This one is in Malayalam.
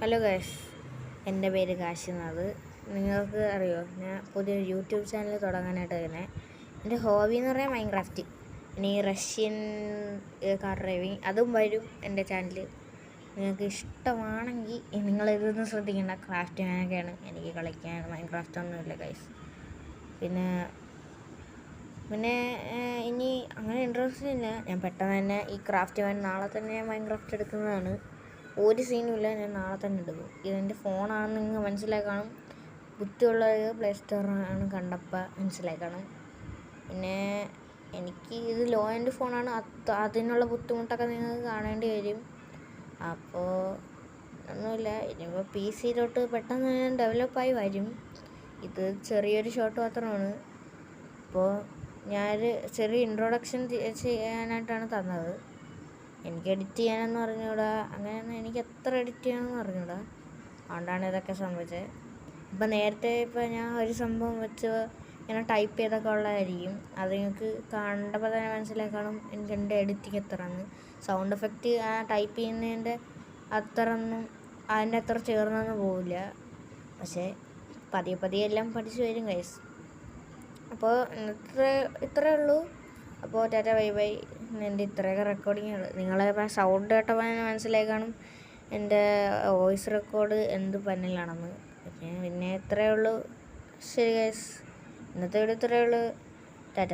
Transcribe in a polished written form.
ഹലോ ഗൈസ്, എൻ്റെ പേര് കാശിനാഥ്. നിങ്ങൾക്ക് അറിയോ, ഞാൻ പുതിയൊരു യൂട്യൂബ് ചാനൽ തുടങ്ങാനായിട്ട് തന്നെ എൻ്റെ ഹോബി എന്ന് പറയാൻ മൈൻക്രാഫ്റ്റ്. ഇനി റഷ്യൻ കാർ ഡ്രൈവിങ് അതും വരും എൻ്റെ ചാനലിൽ. നിങ്ങൾക്ക് ഇഷ്ടമാണെങ്കിൽ നിങ്ങളിതൊന്നും ശ്രദ്ധിക്കേണ്ട, ക്രാഫ്റ്റ് ഞാനൊക്കെയാണ് എനിക്ക് കളിക്കാൻ. മൈൻക്രാഫ്റ്റ് ഒന്നുമില്ല ഗൈസ്. പിന്നെ ഇനി അങ്ങനെ ഇൻട്രസ്റ്റ് ഇല്ല. ഞാൻ പെട്ടെന്ന് തന്നെ ഈ ക്രാഫ്റ്റ് നാളെ തന്നെ ഞാൻ മൈൻക്രാഫ്റ്റ് എടുക്കുന്നതാണ്. ഒരു സീനും ഇല്ല, ഞാൻ നാളെ തന്നെ എടുക്കും. ഇതെൻ്റെ ഫോണാണെന്ന് നിങ്ങൾ മനസ്സിലാക്കണം. ബുദ്ധിയുള്ളത് പ്ലേ സ്റ്റോറാണ് കണ്ടപ്പോൾ മനസ്സിലാക്കണം. പിന്നെ എനിക്ക് ഇത് ലോ എൻഡ് ഫോണാണ്, അതിനുള്ള ബുദ്ധിമുട്ടൊക്കെ നിങ്ങൾക്ക് കാണേണ്ടി വരും. അപ്പോൾ ഒന്നുമില്ല, ഇനിയിപ്പോൾ പി സിയിലോട്ട് പെട്ടെന്ന് ഞാൻ ഡെവലപ്പായി വരും. ഇത് ചെറിയൊരു ഷോട്ട് മാത്രമാണ്. അപ്പോൾ ഞാനൊരു ചെറിയ ഇൻട്രൊഡക്ഷൻ ചെയ്യാനായിട്ടാണ് തന്നത്. എനിക്ക് എഡിറ്റ് ചെയ്യാനെന്ന് പറഞ്ഞൂടാ, അങ്ങനെയൊന്നും എനിക്ക് എത്ര എഡിറ്റ് ചെയ്യാനെന്ന് പറഞ്ഞൂടാ. അതുകൊണ്ടാണ് ഇതൊക്കെ സംഭവിച്ചത്. ഇപ്പം നേരത്തെ ഞാൻ ഒരു സംഭവം വെച്ച് ഇങ്ങനെ ടൈപ്പ് ചെയ്തൊക്കെ ഉള്ളതായിരിക്കും. അത് നിങ്ങൾക്ക് കണ്ടപ്പോൾ തന്നെ മനസ്സിലാക്കണം എനിക്ക് എൻ്റെ എഡിറ്റിങ് എത്രയെന്ന്. സൗണ്ട് എഫക്റ്റ് ആ ടൈപ്പ് ചെയ്യുന്നതിൻ്റെ അതിൻ്റെ അത്ര ചേർന്നൊന്നും പോവില്ല. പക്ഷേ പതിയെ എല്ലാം പഠിച്ചു വരും ഗൈസ്. അപ്പോൾ ഇത്രയേ ഉള്ളൂ. അപ്പോൾ ടാറ്റ ബൈ ബൈ. എൻ്റെ ഇത്രയൊക്കെ റെക്കോർഡിങ്ങുകൾ നിങ്ങളെ സൗണ്ട് കേട്ടപ്പോൾ മനസ്സിലായി കാണും എൻ്റെ വോയിസ് റെക്കോർഡ് എന്ത് പന്നലാണെന്ന്. പിന്നെ ഇത്രയേ ഉള്ളൂ. ശരി ഗൈസ്, ഇന്നത്തെ വീഡിയോ ഇത്രയേ ഉള്ളൂ. ടാറ്റ.